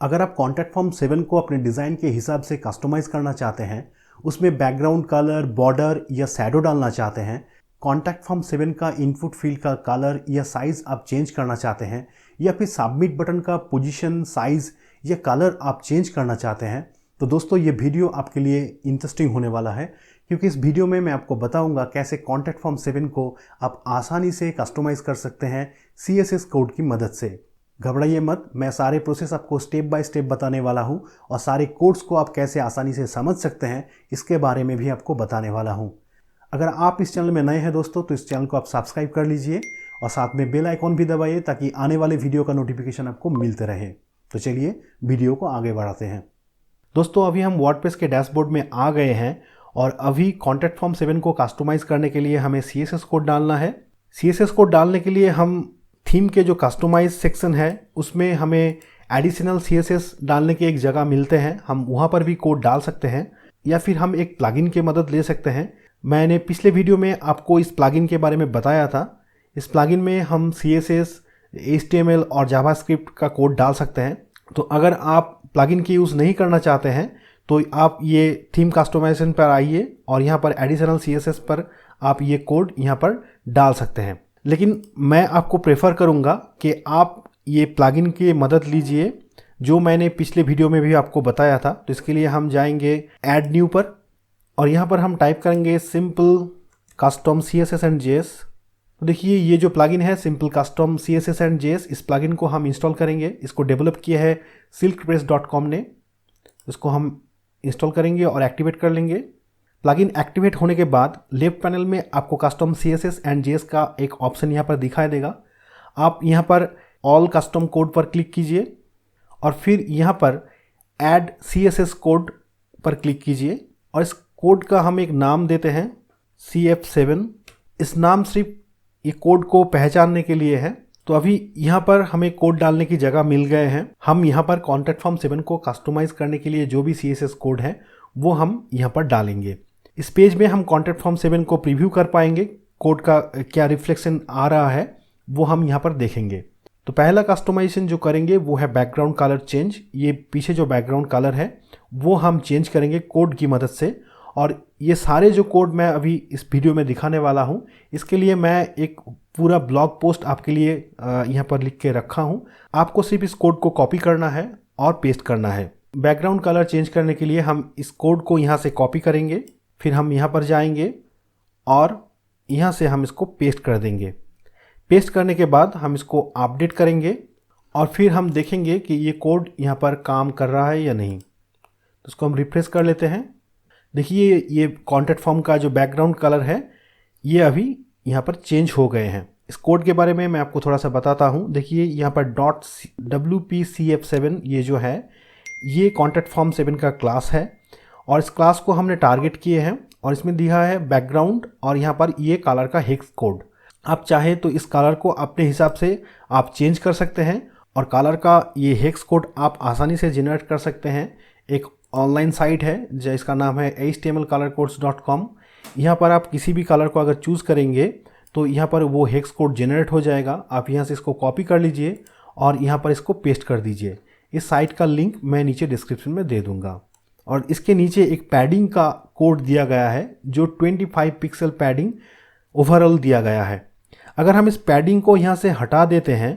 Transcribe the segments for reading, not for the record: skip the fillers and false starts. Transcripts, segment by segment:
अगर आप contact form 7 को अपने डिज़ाइन के हिसाब से कस्टमाइज़ करना चाहते हैं, उसमें बैकग्राउंड कलर, बॉर्डर या शैडो डालना चाहते हैं, कॉन्टैक्ट फॉर्म 7 का इनपुट फील्ड का कलर या साइज़ आप चेंज करना चाहते हैं, या फिर सबमिट बटन का पोजीशन, साइज़ या कलर आप चेंज करना चाहते हैं, तो दोस्तों ये वीडियो आपके लिए इंटरेस्टिंग होने वाला है, क्योंकि इस वीडियो में मैं आपको बताऊंगा कैसे कॉन्टैक्ट फॉर्म 7 को आप आसानी से कस्टमाइज़ कर सकते हैं CSS कोड की मदद से। घबराइए मत, मैं सारे प्रोसेस आपको स्टेप बाय स्टेप बताने वाला हूं और सारे कोड्स को आप कैसे आसानी से समझ सकते हैं इसके बारे में भी आपको बताने वाला हूं। अगर आप इस चैनल में नए हैं दोस्तों, तो इस चैनल को आप सब्सक्राइब कर लीजिए और साथ में बेल आइकॉन भी दबाइए ताकि आने वाले वीडियो का नोटिफिकेशन आपको मिलते रहे। तो चलिए वीडियो को आगे बढ़ाते हैं। दोस्तों अभी हम वर्डप्रेस के डैशबोर्ड में आ गए हैं और अभी कॉन्टैक्ट फॉर्म 7 को कस्टमाइज़ करने के लिए हमें CSS कोड डालना है। CSS कोड डालने के लिए हम थीम के जो कस्टमाइज सेक्शन है उसमें हमें एडिशनल CSS डालने की एक जगह मिलते हैं, हम वहाँ पर भी कोड डाल सकते हैं या फिर हम एक प्लगइन की मदद ले सकते हैं। मैंने पिछले वीडियो में आपको इस प्लगइन के बारे में बताया था। इस प्लगइन में हम CSS, HTML और जावास्क्रिप्ट का कोड डाल सकते हैं। तो अगर आप प्लगइन की यूज़ नहीं करना चाहते हैं तो आप ये थीम कस्टमाइजेशन पर आइए और यहाँ पर एडिशनल CSS पर आप ये कोड यहाँ पर डाल सकते हैं। लेकिन मैं आपको प्रेफर करूँगा कि आप ये प्लगइन की मदद लीजिए जो मैंने पिछले वीडियो में भी आपको बताया था। तो इसके लिए हम जाएंगे ऐड न्यू पर और यहाँ पर हम टाइप करेंगे simple custom CSS and JS। तो देखिए ये जो प्लगइन है simple custom CSS and JS, इस प्लगइन को हम इंस्टॉल करेंगे। इसको डेवलप किया है silkpress.com ने। इसको हम इंस्टॉल करेंगे और एक्टिवेट कर लेंगे। प्लगइन एक्टिवेट होने के बाद लेफ्ट पैनल में आपको कस्टम CSS एंड JS का एक ऑप्शन यहाँ पर दिखाई देगा। आप यहाँ पर ऑल कस्टम कोड पर क्लिक कीजिए और फिर यहाँ पर ऐड CSS कोड पर क्लिक कीजिए और इस कोड का हम एक नाम देते हैं CF7। इस नाम सिर्फ ये कोड को पहचानने के लिए है। तो अभी यहाँ पर हमें कोड डालने की जगह मिल गए हैं। हम यहाँ पर कॉन्टैक्ट फॉर्म 7 को कस्टमाइज़ करने के लिए जो भी CSS कोड है वो हम यहाँ पर डालेंगे। इस पेज में हम कॉन्टैक्ट फॉर्म 7 को प्रीव्यू कर पाएंगे, कोड का क्या रिफ्लेक्शन आ रहा है वो हम यहाँ पर देखेंगे। तो पहला कस्टमाइजेशन जो करेंगे वो है बैकग्राउंड कलर चेंज। ये पीछे जो बैकग्राउंड कलर है वो हम चेंज करेंगे कोड की मदद से। और ये सारे जो कोड मैं अभी इस वीडियो में दिखाने वाला हूँ इसके लिए मैं एक पूरा ब्लॉग पोस्ट आपके लिए यहाँ पर लिख के रखा हूँ। आपको सिर्फ इस कोड को कॉपी करना है और पेस्ट करना है। बैकग्राउंड कलर चेंज करने के लिए हम इस कोड को यहाँ से कॉपी करेंगे, फिर हम यहाँ पर जाएंगे और यहाँ से हम इसको पेस्ट कर देंगे। पेस्ट करने के बाद हम इसको अपडेट करेंगे और फिर हम देखेंगे कि ये कोड यहाँ पर काम कर रहा है या नहीं। तो इसको हम रिफ्रेश कर लेते हैं। देखिए ये कॉन्टैक्ट फॉर्म का जो बैकग्राउंड कलर है ये अभी यहाँ पर चेंज हो गए हैं। इस कोड के बारे में मैं आपको थोड़ा सा बताता हूँ। देखिए यहाँ पर .wp-cf7 ये जो है ये कॉन्टैक्ट फॉर्म 7 का क्लास है और इस क्लास को हमने टारगेट किए हैं और इसमें दिया है बैकग्राउंड और यहाँ पर ये कलर का हेक्स कोड। आप चाहे तो इस कलर को अपने हिसाब से आप चेंज कर सकते हैं और कलर का ये हेक्स कोड आप आसानी से जनरेट कर सकते हैं। एक ऑनलाइन साइट है जिसका नाम है htmlcolorcodes.com। यहाँ पर आप किसी भी कलर को अगर चूज़ करेंगे तो यहाँ पर वो हेक्स कोड जनरेट हो जाएगा। आप यहाँ से इसको कॉपी कर लीजिए और यहाँ पर इसको पेस्ट कर दीजिए। इस साइट का लिंक मैं नीचे डिस्क्रिप्शन में दे दूँगा। और इसके नीचे एक पैडिंग का कोड दिया गया है जो 25 पिक्सल पैडिंग ओवरऑल दिया गया है। अगर हम इस पैडिंग को यहाँ से हटा देते हैं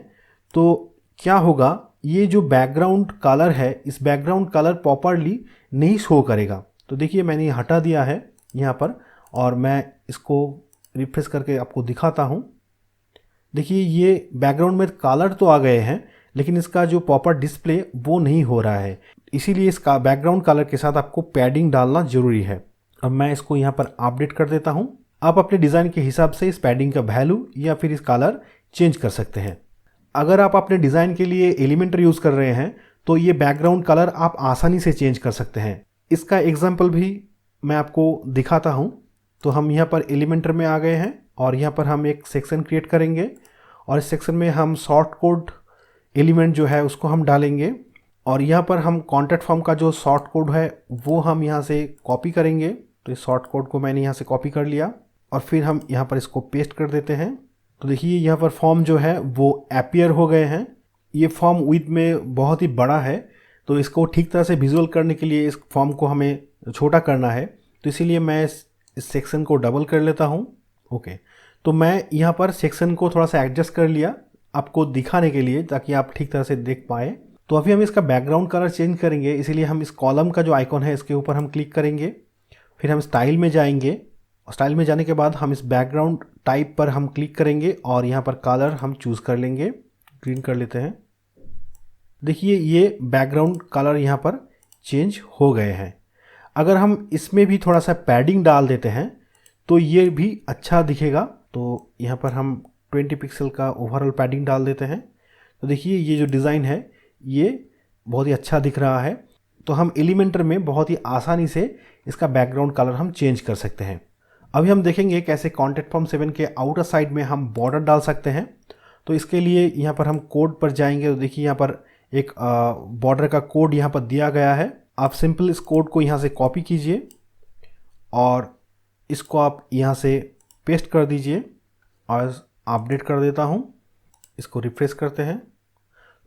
तो क्या होगा, ये जो बैकग्राउंड कलर है इस बैकग्राउंड कलर प्रॉपरली नहीं शो करेगा। तो देखिए मैंने हटा दिया है यहाँ पर और मैं इसको रिफ्रेश करके आपको दिखाता हूँ। देखिए ये बैकग्राउंड में कलर तो आ गए हैं लेकिन इसका जो प्रॉपर डिस्प्ले वो नहीं हो रहा है। इसीलिए इसका बैकग्राउंड कलर के साथ आपको पैडिंग डालना ज़रूरी है। अब मैं इसको यहाँ पर अपडेट कर देता हूँ। आप अपने डिज़ाइन के हिसाब से इस पैडिंग का वैल्यू या फिर इस कलर चेंज कर सकते हैं। अगर आप अपने डिज़ाइन के लिए एलिमेंटर यूज़ कर रहे हैं तो ये बैकग्राउंड कलर आप आसानी से चेंज कर सकते हैं। इसका एग्जाम्पल भी मैं आपको दिखाता हूँ। तो हम यहाँ पर एलिमेंटर में आ गए हैं और यहाँ पर हम एक सेक्शन क्रिएट करेंगे और इस सेक्शन में हम शॉर्ट कोड एलिमेंट जो है उसको हम डालेंगे और यहाँ पर हम कॉन्टैक्ट फॉर्म का जो शॉर्ट कोड है वो हम यहाँ से कॉपी करेंगे। तो इस शॉर्ट कोड को मैंने यहाँ से कॉपी कर लिया और फिर हम यहाँ पर इसको पेस्ट कर देते हैं। तो देखिए यहाँ पर फॉर्म जो है वो अपीयर हो गए हैं। ये फॉर्म विड्थ में बहुत ही बड़ा है तो इसको ठीक तरह से विजुअल करने के लिए इस फॉर्म को हमें छोटा करना है, तो इसीलिए मैं इस सेक्शन को डबल कर लेता हूँ। ओके, तो मैं यहाँ पर सेक्शन को थोड़ा सा एडजस्ट कर लिया आपको दिखाने के लिए, ताकि आप ठीक तरह से देख पाए। तो अभी हम इसका बैकग्राउंड कलर चेंज करेंगे, इसीलिए हम इस कॉलम का जो आइकॉन है इसके ऊपर हम क्लिक करेंगे, फिर हम स्टाइल में जाएंगे। स्टाइल में जाने के बाद हम इस बैकग्राउंड टाइप पर हम क्लिक करेंगे और यहाँ पर कलर हम चूज़ कर लेंगे, ग्रीन कर लेते हैं। देखिए ये बैकग्राउंड कलर यहाँ पर चेंज हो गए हैं। अगर हम इसमें भी थोड़ा सा पैडिंग डाल देते हैं तो ये भी अच्छा दिखेगा। तो यहाँ पर हम 20 पिक्सल का ओवरऑल पैडिंग डाल देते हैं। तो देखिए ये जो डिज़ाइन है ये बहुत ही अच्छा दिख रहा है। तो हम एलिमेंटर में बहुत ही आसानी से इसका बैकग्राउंड कलर हम चेंज कर सकते हैं। अभी हम देखेंगे कैसे कॉन्टैक्ट फॉर्म 7 के आउटर साइड में हम बॉर्डर डाल सकते हैं। तो इसके लिए यहाँ पर हम कोड पर जाएंगे। तो देखिए यहाँ पर एक बॉर्डर का कोड यहाँ पर दिया गया है। आप सिंपल इस कोड को यहाँ से कॉपी कीजिए और इसको आप यहाँ से पेस्ट कर दीजिए और अपडेट कर देता हूँ। इसको रिफ्रेश करते हैं।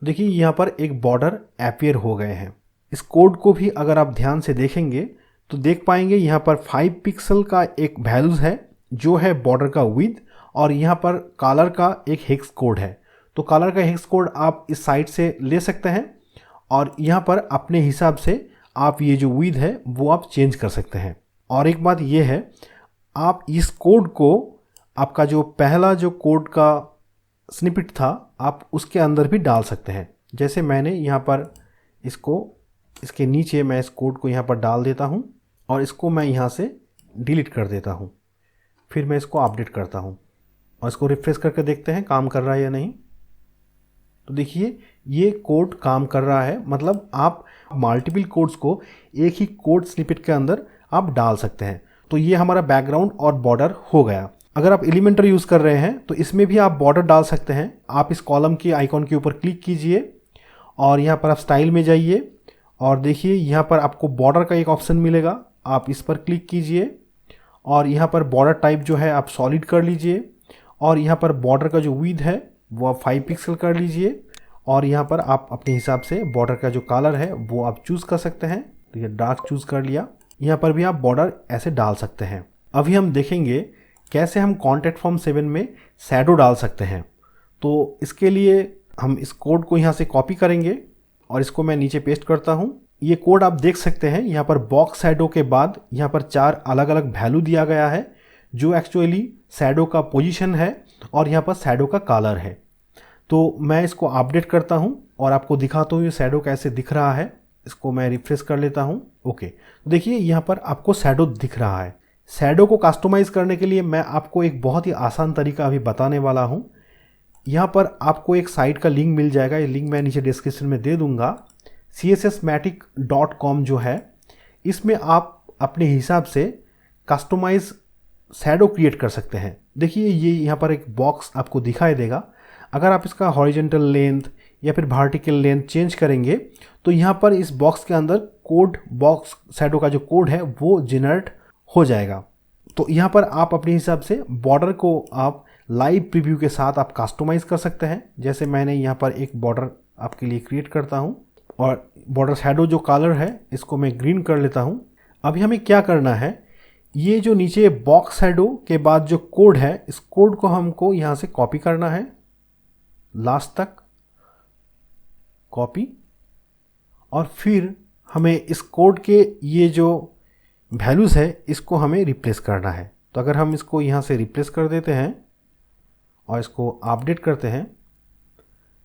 देखिए यहाँ पर एक बॉर्डर अपीयर हो गए हैं। इस कोड को भी अगर आप ध्यान से देखेंगे तो देख पाएंगे यहाँ पर 5 पिक्सल का एक वैल्यूज़ है जो है बॉर्डर का विड्थ, और यहाँ पर कलर का एक हेक्स कोड है। तो कलर का हेक्स कोड आप इस साइड से ले सकते हैं और यहाँ पर अपने हिसाब से आप ये जो विड्थ है वो आप चेंज कर सकते हैं। और एक बात ये है, आप इस कोड को आपका जो पहला जो कोड का स्निपेट था आप उसके अंदर भी डाल सकते हैं। जैसे मैंने यहाँ पर इसके नीचे मैं इस कोड को यहाँ पर डाल देता हूँ और इसको मैं यहाँ से डिलीट कर देता हूँ। फिर मैं इसको अपडेट करता हूँ और इसको रिफ्रेश करके देखते हैं काम कर रहा है या नहीं। तो देखिए ये कोड काम कर रहा है। मतलब आप मल्टीपल कोड्स को एक ही कोड स्निपेट के अंदर आप डाल सकते हैं। तो ये हमारा बैकग्राउंड और बॉर्डर हो गया। अगर आप एलिमेंटर यूज़ कर रहे हैं तो इसमें भी आप बॉर्डर डाल सकते हैं। आप इस कॉलम के आइकॉन के ऊपर क्लिक कीजिए और यहाँ पर आप स्टाइल में जाइए और देखिए यहाँ पर आपको बॉर्डर का एक ऑप्शन मिलेगा, आप इस पर क्लिक कीजिए और यहाँ पर बॉर्डर टाइप जो है आप सॉलिड कर लीजिए और यहाँ पर बॉर्डर का जो विड्थ है वो आप 5 पिक्सल कर लीजिए और यहाँ पर आप अपने हिसाब से बॉर्डर का जो कलर है वो आप चूज़ कर सकते हैं। तो ये डार्क चूज़ कर लिया। यहाँ पर भी आप बॉर्डर ऐसे डाल सकते हैं। अभी हम देखेंगे कैसे हम कॉन्टैक्ट फॉर्म 7 में शैडो डाल सकते हैं। तो इसके लिए हम इस कोड को यहाँ से कॉपी करेंगे और इसको मैं नीचे पेस्ट करता हूँ। ये कोड आप देख सकते हैं, यहाँ पर बॉक्स शैडो के बाद यहाँ पर 4 अलग अलग वैल्यू दिया गया है जो एक्चुअली शैडो का पोजीशन है और यहाँ पर शैडो का कलर है। तो मैं इसको अपडेट करता हूँ और आपको दिखाता हूँ ये शैडो कैसे दिख रहा है। इसको मैं रिफ्रेश कर लेता हूँ। ओके, तो देखिए यहाँ पर आपको शैडो दिख रहा है। शैडो को कस्टमाइज़ करने के लिए मैं आपको एक बहुत ही आसान तरीका अभी बताने वाला हूँ। यहाँ पर आपको एक साइट का लिंक मिल जाएगा, ये लिंक मैं नीचे डिस्क्रिप्शन में दे दूँगा। cssmatic.com जो है, इसमें आप अपने हिसाब से कस्टमाइज शैडो क्रिएट कर सकते हैं। देखिए ये यहाँ पर एक बॉक्स आपको दिखाई देगा। अगर आप इसका हॉरिजॉन्टल लेंथ या फिर वर्टिकल लेंथ चेंज करेंगे तो यहाँ पर इस बॉक्स के अंदर कोड बॉक्स शैडो का जो कोड है वो जनरेट हो जाएगा। तो यहाँ पर आप अपने हिसाब से बॉर्डर को आप लाइव प्रीव्यू के साथ आप कस्टमाइज़ कर सकते हैं। जैसे मैंने यहाँ पर एक बॉर्डर आपके लिए क्रिएट करता हूँ और बॉर्डर शैडो जो कलर है इसको मैं ग्रीन कर लेता हूँ। अभी हमें क्या करना है, ये जो नीचे बॉक्स शैडो के बाद जो कोड है इस कोड को हमको यहाँ से कॉपी करना है, लास्ट तक कॉपी, और फिर हमें इस कोड के ये जो वैल्यूज़ है इसको हमें रिप्लेस करना है। तो अगर हम इसको यहाँ से रिप्लेस कर देते हैं और इसको अपडेट करते हैं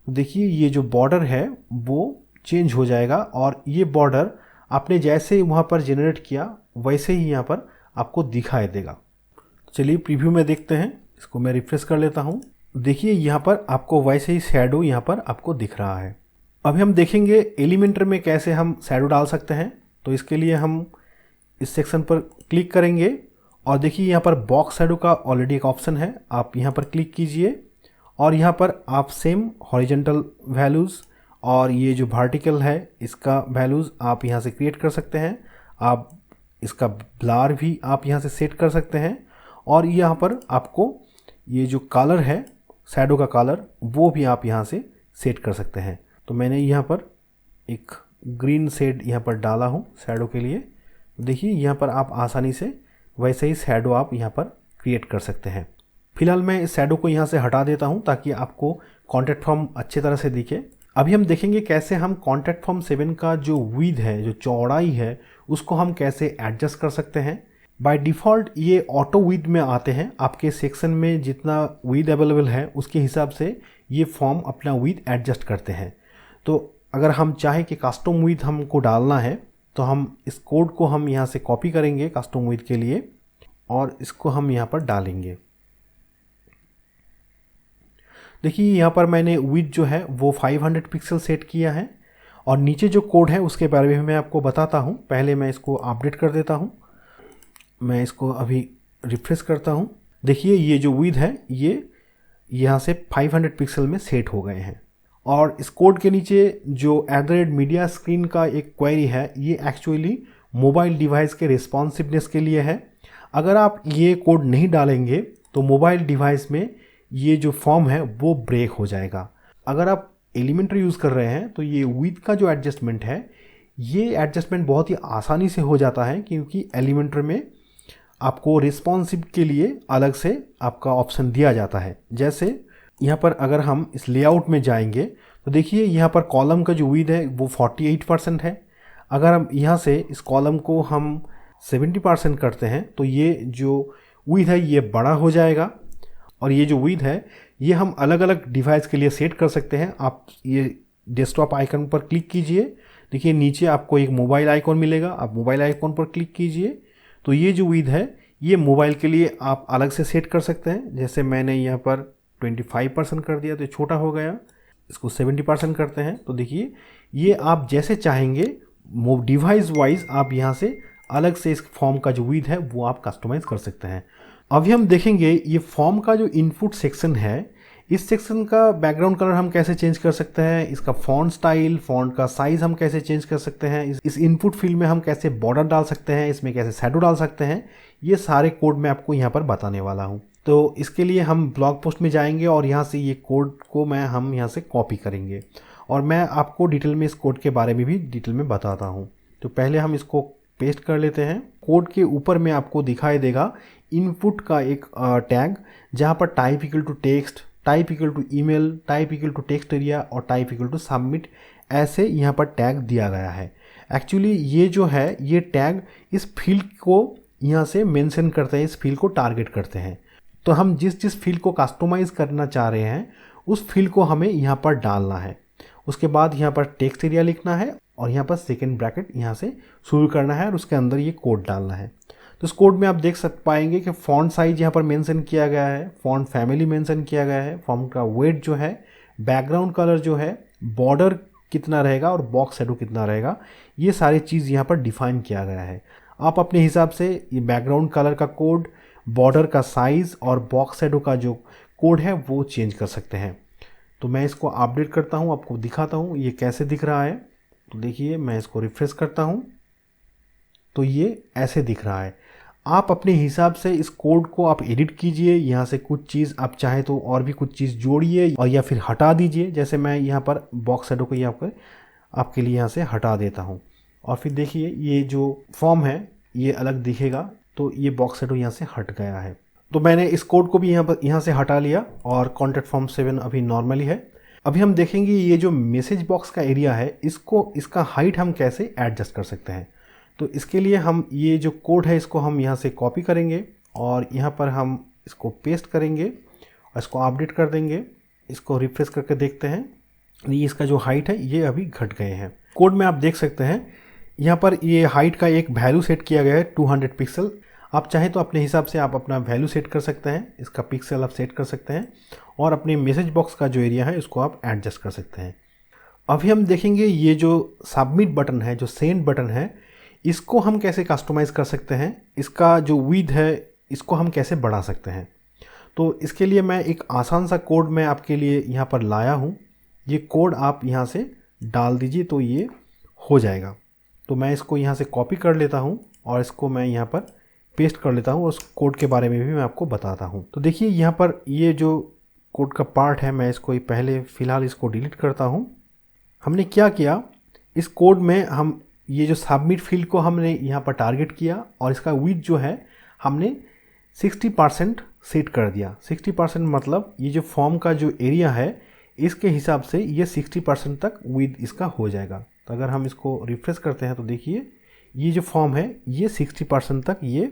तो देखिए ये जो बॉर्डर है वो चेंज हो जाएगा और ये बॉर्डर आपने जैसे वहाँ पर जनरेट किया वैसे ही यहाँ पर आपको दिखाई देगा। चलिए प्रीव्यू में देखते हैं। इसको मैं रिफ्रेश कर लेता हूँ। देखिए यहाँ पर आपको वैसे ही शैडो यहाँ पर आपको दिख रहा है। अभी हम देखेंगे एलिमेंटर में कैसे हम शैडो डाल सकते हैं। तो इसके लिए हम इस सेक्शन पर क्लिक करेंगे और देखिए यहाँ पर बॉक्स शैडो का ऑलरेडी एक ऑप्शन है, आप यहाँ पर क्लिक कीजिए और यहाँ पर आप सेम हॉरिजॉन्टल वैल्यूज़ और ये जो वर्टिकल है इसका वैल्यूज़ आप यहाँ से क्रिएट कर सकते हैं। आप इसका ब्लर भी आप यहाँ से सेट कर सकते हैं और यहाँ पर आपको ये जो कलर है शैडो का कलर वो भी आप यहाँ से सेट कर सकते हैं। तो मैंने यहाँ पर एक ग्रीन शेड यहाँ पर डाला हूँ शैडो के लिए। देखिए यहाँ पर आप आसानी से वैसे ही शैडो आप यहाँ पर क्रिएट कर सकते हैं। फिलहाल मैं इस शैडो को यहाँ से हटा देता हूँ ताकि आपको कॉन्ट्रैक्ट फॉर्म अच्छे तरह से दिखे। अभी हम देखेंगे कैसे हम कॉन्ट्रैक्ट फॉर्म 7 का जो विड्थ है, जो चौड़ाई है, उसको हम कैसे एडजस्ट कर सकते हैं। बाय डिफ़ॉल्ट ये ऑटो विड्थ में आते हैं। आपके सेक्शन में जितना विड्थ अवेलेबल है उसके हिसाब से ये फॉर्म अपना विड्थ एडजस्ट करते हैं। तो अगर हम चाहें कि कस्टम विड्थ हमको डालना है तो हम इस कोड को हम यहाँ से कॉपी करेंगे कस्टम विड्थ के लिए और इसको हम यहाँ पर डालेंगे। देखिए यहाँ पर मैंने विड्थ जो है वो 500 पिक्सल सेट किया है और नीचे जो कोड है उसके बारे में मैं आपको बताता हूँ। पहले मैं इसको अपडेट कर देता हूँ। मैं इसको अभी रिफ्रेश करता हूँ। देखिए ये जो विड्थ है ये यहाँ से 500 पिक्सल में सेट हो गए हैं। और इस कोड के नीचे जो @मीडिया स्क्रीन का एक क्वेरी है ये एक्चुअली मोबाइल डिवाइस के रिस्पॉन्सिवनेस के लिए है। अगर आप ये कोड नहीं डालेंगे तो मोबाइल डिवाइस में ये जो फॉर्म है वो ब्रेक हो जाएगा। अगर आप एलिमेंटर यूज़ कर रहे हैं तो ये विड्थ का जो एडजस्टमेंट है ये एडजस्टमेंट बहुत ही आसानी से हो जाता है, क्योंकि एलिमेंटर में आपको रिस्पॉन्सिव के लिए अलग से आपका ऑप्शन दिया जाता है। जैसे यहाँ पर अगर हम इस लेआउट में जाएंगे तो देखिए यहाँ पर कॉलम का जो विड्थ है वो 48% है। अगर हम यहाँ से इस कॉलम को हम 70% करते हैं तो ये जो विड्थ है ये बड़ा हो जाएगा। और ये जो विड्थ है ये हम अलग अलग डिवाइस के लिए सेट कर सकते हैं। आप ये डेस्कटॉप आइकन पर क्लिक कीजिए, देखिए नीचे आपको एक मोबाइल आइकॉन मिलेगा, आप मोबाइल आइकॉन पर क्लिक कीजिए तो ये जो विड्थ है ये मोबाइल के लिए आप अलग से सेट कर सकते हैं। जैसे मैंने यहाँ पर 25% कर दिया तो छोटा हो गया। इसको 70% करते हैं तो देखिए ये आप जैसे चाहेंगे डिवाइस वाइज आप यहाँ से अलग से इस फॉर्म का जो विड्थ है वो आप कस्टमाइज़ कर सकते हैं। अभी हम देखेंगे ये फॉर्म का जो इनपुट सेक्शन है, इस सेक्शन का बैकग्राउंड कलर हम कैसे चेंज कर सकते हैं, इसका फॉन्ट स्टाइल, फॉन्ट का साइज़ हम कैसे चेंज कर सकते हैं, इस इनपुट फील्ड में हम कैसे बॉर्डर डाल सकते हैं, इसमें कैसे शैडो डाल सकते हैं, ये सारे कोड मैं आपको यहाँ पर बताने वाला हूँ। तो इसके लिए हम ब्लॉग पोस्ट में जाएंगे और यहाँ से ये कोड को हम यहाँ से कॉपी करेंगे और मैं आपको डिटेल में इस कोड के बारे में भी डिटेल में बताता हूँ। तो पहले हम इसको पेस्ट कर लेते हैं। कोड के ऊपर में आपको दिखाई देगा इनपुट का एक टैग, जहाँ पर type equal to text, type equal to email, type equal to text area और टाइप इक्वल टू सबमिट, ऐसे यहाँ पर टैग दिया गया है। एक्चुअली ये जो है ये टैग इस फील्ड को यहाँ से मेंशन करते हैं, इस फील्ड को टारगेट करते हैं। तो हम जिस फील्ड को कस्टमाइज़ करना चाह रहे हैं उस फील्ड को हमें यहाँ पर डालना है। उसके बाद यहाँ पर टेक्स्ट एरिया लिखना है और यहाँ पर सेकेंड ब्रैकेट यहाँ से शुरू करना है और उसके अंदर ये कोड डालना है। तो इस कोड में आप देख पाएंगे कि फ़ॉन्ट साइज़ यहाँ पर मेंशन किया गया है, फ़ॉन्ट फैमिली मेंशन किया गया है, फॉन्ट का वेट जो है, बैकग्राउंड कलर जो है, बॉर्डर कितना रहेगा और बॉक्स शैडो कितना रहेगा, ये सारी चीज़ यहाँ पर डिफ़ाइन किया गया है। आप अपने हिसाब से ये बैकग्राउंड कलर का कोड, बॉर्डर का साइज़ और बॉक्स शैडो का जो कोड है वो चेंज कर सकते हैं। तो मैं इसको अपडेट करता हूँ, आपको दिखाता हूँ ये कैसे दिख रहा है। तो देखिए मैं इसको रिफ्रेश करता हूँ तो ये ऐसे दिख रहा है। आप अपने हिसाब से इस कोड को आप एडिट कीजिए, यहाँ से कुछ चीज़ आप चाहे तो और भी कुछ चीज़ जोड़िए और या फिर हटा दीजिए। जैसे मैं यहाँ पर बॉक्स शैडो को यहाँ पर आपके लिए यहाँ से हटा देता हूँ और फिर देखिए ये जो फॉर्म है ये अलग दिखेगा। तो ये बॉक्स शैडो यहाँ से हट गया है। तो मैंने इस कोड को भी यहाँ से हटा लिया और कॉन्ट्रैक्ट फॉर्म 7 अभी नॉर्मली है। अभी हम देखेंगे ये जो मैसेज बॉक्स का एरिया है इसका हाइट हम कैसे एडजस्ट कर सकते हैं। तो इसके लिए हम ये जो कोड है इसको हम यहाँ से कॉपी करेंगे और यहाँ पर हम इसको पेस्ट करेंगे और इसको अपडेट कर देंगे। इसको रिफ्रेश करके देखते हैं, ये इसका जो हाइट है ये अभी घट गए हैं। कोड में आप देख सकते हैं यहाँ पर ये हाइट का एक वैल्यू सेट किया गया है 200 पिक्सल। आप चाहें तो अपने हिसाब से आप अपना वैल्यू सेट कर सकते हैं, इसका पिक्सल आप सेट कर सकते हैं और अपने मैसेज बॉक्स का जो एरिया है इसको आप एडजस्ट कर सकते हैं। अभी हम देखेंगे ये जो सबमिट बटन है, जो सेंड बटन है, इसको हम कैसे कस्टमाइज़ कर सकते हैं, इसका जो विड्थ है इसको हम कैसे बढ़ा सकते हैं। तो इसके लिए मैं एक आसान सा कोड मैं आपके लिए यहाँ पर लाया हूँ। ये कोड आप यहाँ से डाल दीजिए तो ये हो जाएगा। तो मैं इसको यहाँ से कॉपी कर लेता हूँ और इसको मैं यहाँ पर पेस्ट कर लेता हूँ। उस कोड के बारे में भी मैं आपको बताता हूँ। तो देखिए यहाँ पर ये जो कोड का पार्ट है मैं इसको पहले फ़िलहाल इसको डिलीट करता हूँ। हमने क्या किया, इस कोड में हम ये जो सबमिट फील्ड को हमने यहाँ पर टारगेट किया और इसका विड्थ जो है हमने 60% सेट कर दिया। 60% मतलब ये जो फॉर्म का जो एरिया है इसके हिसाब से ये 60% तक विड्थ इसका हो जाएगा। तो अगर हम इसको रिफ्रेश करते हैं तो देखिए ये जो फॉर्म है ये 60% तक ये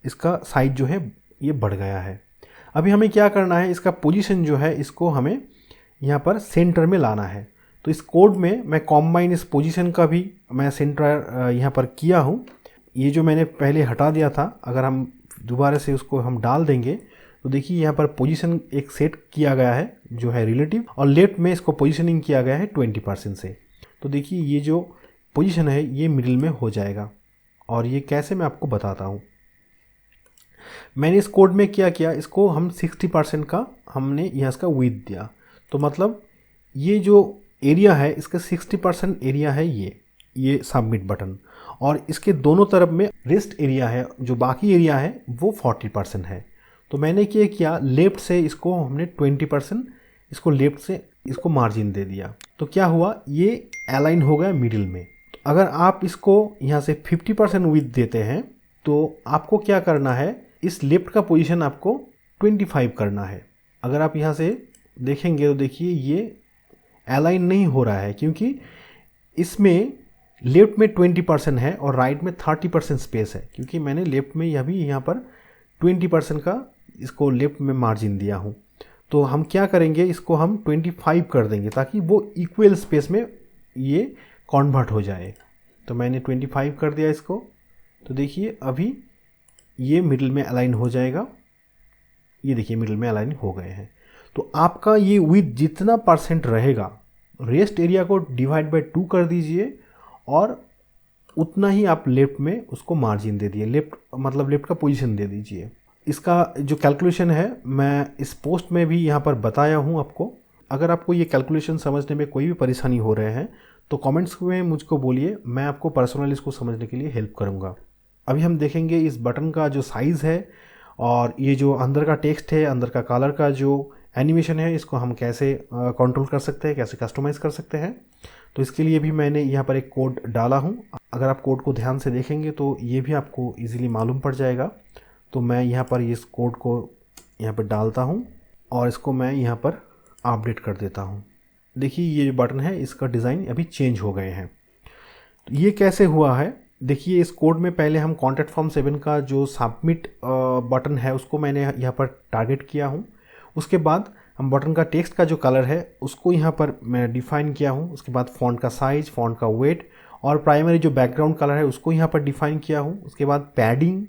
इसका साइज जो है ये बढ़ गया है। अभी हमें क्या करना है, इसका पोजीशन जो है इसको हमें यहाँ पर सेंटर में लाना है। तो इस कोड में मैं कॉम्बाइन इस पोजीशन का भी मैं सेंटर यहाँ पर किया हूँ। ये जो मैंने पहले हटा दिया था अगर हम दोबारा से उसको हम डाल देंगे तो देखिए यहाँ पर पोजीशन एक सेट किया गया है जो है रिलेटिव, और लेफ्ट में इसको पोजीशनिंग किया गया है 20% से। तो देखिए ये जो पोजीशन है ये मिडिल में हो जाएगा। और ये कैसे मैं आपको बताता हूँ। मैंने इस कोड में क्या किया, इसको हम 60% का हमने यहाँ इसका विड्थ दिया। तो मतलब ये जो एरिया है इसका 60% एरिया है ये सबमिट बटन, और इसके दोनों तरफ में रेस्ट एरिया है जो बाकी एरिया है वो 40% है। तो मैंने क्या किया, लेफ्ट से इसको हमने 20% इसको लेफ्ट से इसको मार्जिन दे दिया। तो क्या हुआ, ये अलाइन हो गया मिडिल में। तो अगर आप इसको यहाँ से 50% विड्थ देते हैं तो आपको क्या करना है, इस लेफ्ट का पोजीशन आपको 25 करना है। अगर आप यहाँ से देखेंगे तो देखिए ये अलाइन नहीं हो रहा है क्योंकि इसमें लेफ्ट में 20% है और राइट में 30% स्पेस है, क्योंकि मैंने लेफ्ट में यह भी यहाँ पर 20% का इसको लेफ्ट में मार्जिन दिया हूँ। तो हम क्या करेंगे, इसको हम 25 कर देंगे ताकि वो इक्वल स्पेस में ये कन्वर्ट हो जाए। तो मैंने 25 कर दिया इसको। तो देखिए अभी ये मिडिल में अलाइन हो जाएगा। ये देखिए मिडिल में अलाइन हो गए हैं। तो आपका ये विड्थ जितना परसेंट रहेगा, रेस्ट एरिया को डिवाइड बाय 2 कर दीजिए और उतना ही आप लेफ्ट में उसको मार्जिन दे दिए। लेफ्ट मतलब लेफ्ट का पोजीशन दे दीजिए। इसका जो कैलकुलेशन है मैं इस पोस्ट में भी यहाँ पर बताया हूँ आपको। अगर आपको ये कैलकुलेशन समझने में कोई भी परेशानी हो रहे हैं तो कमेंट्स में मुझको बोलिए, मैं आपको पर्सनली इसको समझने के लिए हेल्प करूँगा। अभी हम देखेंगे इस बटन का जो साइज़ है और ये जो अंदर का टेक्स्ट है, अंदर का कलर का जो एनिमेशन है, इसको हम कैसे कंट्रोल कर सकते हैं, कैसे कस्टमाइज़ कर सकते हैं। तो इसके लिए भी मैंने यहाँ पर एक कोड डाला हूँ। अगर आप कोड को ध्यान से देखेंगे तो ये भी आपको इजीली मालूम पड़ जाएगा। तो मैं यहाँ पर इस कोड को यहाँ पर डालता हूँ और इसको मैं यहाँ पर अपडेट कर देता हूँ। देखिए ये जो बटन है इसका डिज़ाइन अभी चेंज हो गए हैं। तो ये कैसे हुआ है, देखिए इस कोड में पहले हम कॉन्टैक्ट फॉर्म 7 का जो सबमिट बटन है उसको मैंने यहाँ पर टारगेट किया हूँ। उसके बाद हम बटन का टेक्स्ट का जो कलर है उसको यहाँ पर मैं डिफ़ाइन किया हूँ। उसके बाद फ़ॉन्ट का साइज़, फ़ॉन्ट का वेट और प्राइमरी जो बैकग्राउंड कलर है उसको यहाँ पर डिफ़ाइन किया हूँ। उसके बाद पैडिंग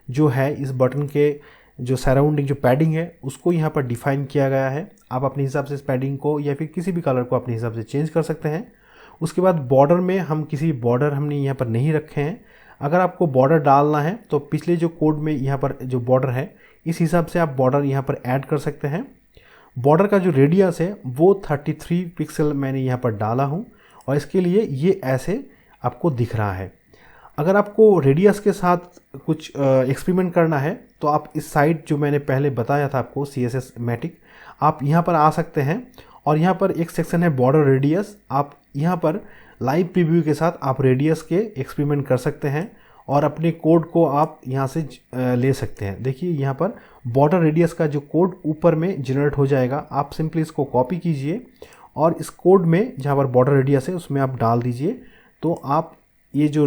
जो है इस बटन के जो सराउंडिंग जो पैडिंग है उसको यहाँ पर डिफ़ाइन किया गया है। आप अपने हिसाब से इस पैडिंग को या फिर किसी भी कलर को अपने हिसाब से चेंज कर सकते हैं। उसके बाद बॉर्डर में हम किसी बॉर्डर हमने यहाँ पर नहीं रखे हैं। अगर आपको बॉर्डर डालना है तो पिछले जो कोड में यहाँ पर जो बॉर्डर है इस हिसाब से आप बॉर्डर यहाँ पर ऐड कर सकते हैं। बॉर्डर का जो रेडियस है वो 33 पिक्सल मैंने यहाँ पर डाला हूँ और इसके लिए ये ऐसे आपको दिख रहा है। अगर आपको रेडियस के साथ कुछ एक्सपेरिमेंट करना है तो आप इस साइट जो मैंने पहले बताया था आपको CSS मैटिक, आप यहाँ पर आ सकते हैं और यहाँ पर एक सेक्शन है बॉर्डर रेडियस। आप यहाँ पर लाइव प्रीव्यू के साथ आप रेडियस के एक्सपेरिमेंट कर सकते हैं और अपने कोड को आप यहाँ से ले सकते हैं। देखिए यहाँ पर बॉर्डर रेडियस का जो कोड ऊपर में जनरेट हो जाएगा। आप सिंपली इसको कॉपी कीजिए और इस कोड में जहाँ पर बॉर्डर रेडियस है उसमें आप डाल दीजिए, तो आप ये जो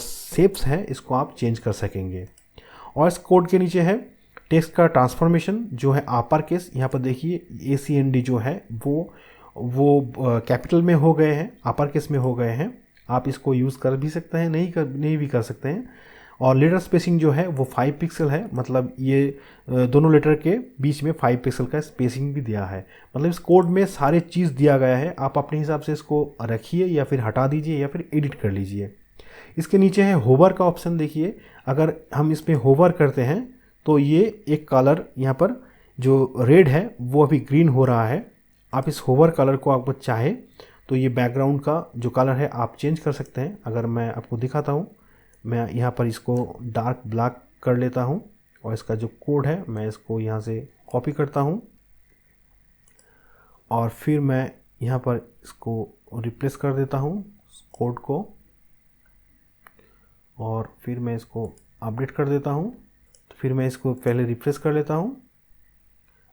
शेप्स हैं इसको आप चेंज कर सकेंगे। और इस कोड के नीचे है टेक्स्ट का ट्रांसफॉर्मेशन जो है अपर केस। यहाँ पर देखिए ACND जो है वो कैपिटल में हो गए हैं, अपर केस में हो गए हैं। आप इसको यूज़ कर भी सकते हैं, नहीं भी कर सकते हैं। और लेटर स्पेसिंग जो है वो 5 पिक्सल है, मतलब ये दोनों लेटर के बीच में 5 पिक्सल का स्पेसिंग भी दिया है। मतलब इस कोड में सारे चीज़ दिया गया है। आप अपने हिसाब से इसको रखिए या फिर हटा दीजिए या फिर एडिट कर लीजिए। इसके नीचे है होवर का ऑप्शन। देखिए अगर हम इस पर होवर करते हैं तो ये एक कलर यहाँ पर जो रेड है वो अभी ग्रीन हो रहा है। आप इस होवर कलर को आपको चाहे तो ये बैकग्राउंड का जो कलर है आप चेंज कर सकते हैं। अगर मैं आपको दिखाता हूँ, मैं यहाँ पर इसको डार्क ब्लैक कर लेता हूँ और इसका जो कोड है मैं इसको यहाँ से कॉपी करता हूँ और फिर मैं यहाँ पर इसको रिप्लेस कर देता हूँ कोड को और फिर मैं इसको अपडेट कर देता हूँ। तो फिर मैं इसको पहले रिफ्रेश कर लेता हूँ।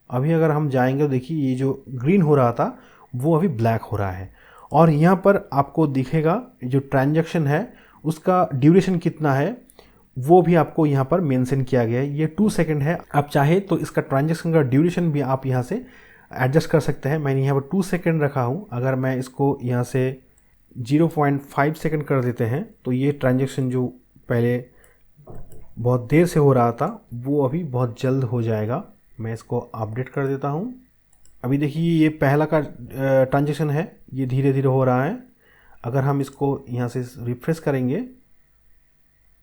अभी अगर हम जाएंगे तो देखिए ये जो ग्रीन हो रहा था वो अभी ब्लैक हो रहा है। और यहाँ पर आपको दिखेगा जो ट्रांजैक्शन है उसका ड्यूरेशन कितना है वो भी आपको यहाँ पर मेंशन किया गया है। ये 2 सेकंड है। आप चाहे तो इसका ट्रांजैक्शन का ड्यूरेशन भी आप यहाँ से एडजस्ट कर सकते हैं। मैंने यहाँ पर 2 सेकंड रखा हूँ। अगर मैं इसको यहाँ से 0.5 सेकंड कर देते हैं तो ये ट्रांजैक्शन जो पहले बहुत देर से हो रहा था वो अभी बहुत जल्द हो जाएगा। मैं इसको अपडेट कर देता हूँ। अभी देखिए ये पहला का ट्रांजैक्शन है, ये धीरे धीरे हो रहा है। अगर हम इसको यहाँ से रिफ्रेश करेंगे,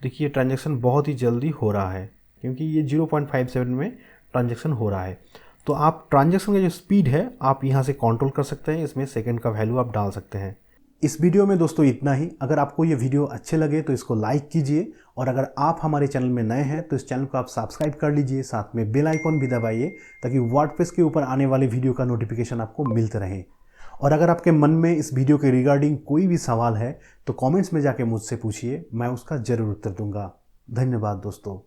देखिए ट्रांजैक्शन बहुत ही जल्दी हो रहा है क्योंकि ये 0.57 में ट्रांजैक्शन हो रहा है। तो आप ट्रांजैक्शन का जो स्पीड है आप यहाँ से कंट्रोल कर सकते हैं। इसमें सेकंड का वैल्यू आप डाल सकते हैं। इस वीडियो में दोस्तों इतना ही। अगर आपको ये वीडियो अच्छे लगे तो इसको लाइक कीजिए और अगर आप हमारे चैनल में नए हैं तो इस चैनल को आप सब्सक्राइब कर लीजिए, साथ में बेल आइकॉन भी दबाइए ताकि वर्डप्रेस के ऊपर आने वाले वीडियो का नोटिफिकेशन आपको मिलते रहे। और अगर आपके मन में इस वीडियो के रिगार्डिंग कोई भी सवाल है तो कमेंट्स में जाके मुझसे पूछिए, मैं उसका ज़रूर उत्तर दूंगा। धन्यवाद दोस्तों।